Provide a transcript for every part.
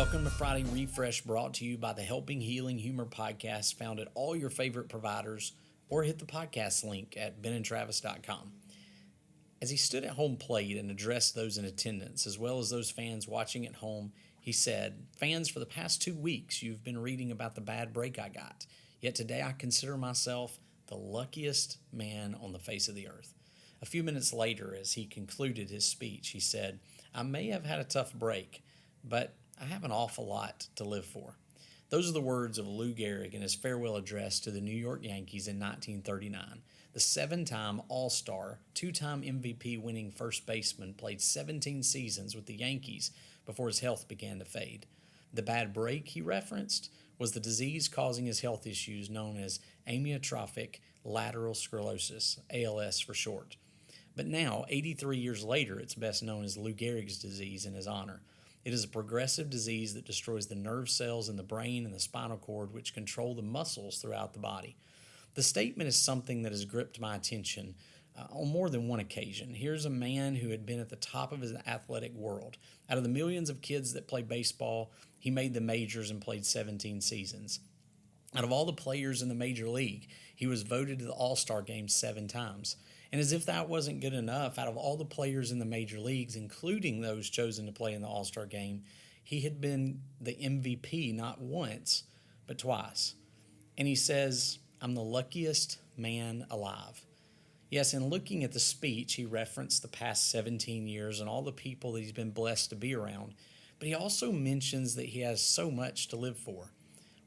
Welcome to Friday Refresh, brought to you by the Helping Healing Humor podcast, found at all your favorite providers, or hit the podcast link at benandtravis.com. As he stood at home plate and addressed those in attendance, as well as those fans watching at home, he said, "Fans, for the past 2 weeks, you've been reading about the bad break I got. Yet today I consider myself the luckiest man on the face of the earth." A few minutes later, as he concluded his speech, he said, "I may have had a tough break, but I have an awful lot to live for." Those are the words of Lou Gehrig in his farewell address to the New York Yankees in 1939. The 7-time All-Star, 2-time MVP winning first baseman played 17 seasons with the Yankees before his health began to fade. The bad break he referenced was the disease causing his health issues known as amyotrophic lateral sclerosis, ALS for short. But now, 83 years later, it's best known as Lou Gehrig's disease in his honor. It is a progressive disease that destroys the nerve cells in the brain and the spinal cord, which control the muscles throughout the body. The statement is something that has gripped my attention on more than one occasion. Here's a man who had been at the top of his athletic world. Out of the millions of kids that play baseball, he made the majors and played 17 seasons. Out of all the players in the major league, he was voted to the All-Star game 7 times. And as if that wasn't good enough, out of all the players in the major leagues, including those chosen to play in the All-Star game, he had been the MVP not once, but twice. And he says, "I'm the luckiest man alive." Yes, in looking at the speech, he referenced the past 17 years and all the people that he's been blessed to be around. But he also mentions that he has so much to live for.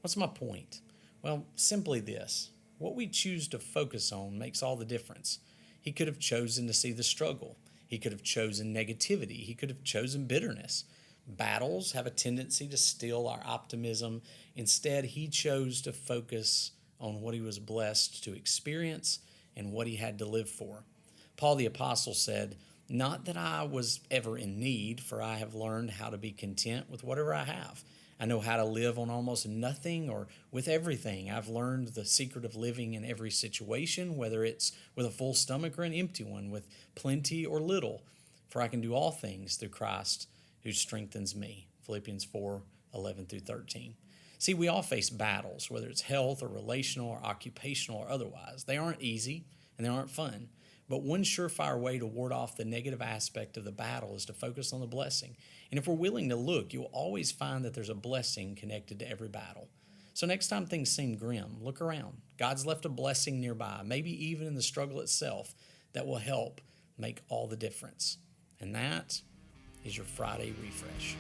What's my point? Well, simply this. What we choose to focus on makes all the difference. He could have chosen to see the struggle. He could have chosen negativity. He could have chosen bitterness. Battles have a tendency to steal our optimism. Instead, he chose to focus on what he was blessed to experience and what he had to live for. Paul the Apostle said, "Not that I was ever in need, for I have learned how to be content with whatever I have. I know how to live on almost nothing or with everything. I've learned the secret of living in every situation, whether it's with a full stomach or an empty one, with plenty or little. For I can do all things through Christ who strengthens me." Philippians 4:11-13. See, we all face battles, whether it's health or relational or occupational or otherwise. They aren't easy and they aren't fun. But one surefire way to ward off the negative aspect of the battle is to focus on the blessing. And if we're willing to look, you'll always find that there's a blessing connected to every battle. So next time things seem grim, look around. God's left a blessing nearby, maybe even in the struggle itself, that will help make all the difference. And that is your Friday Refresh.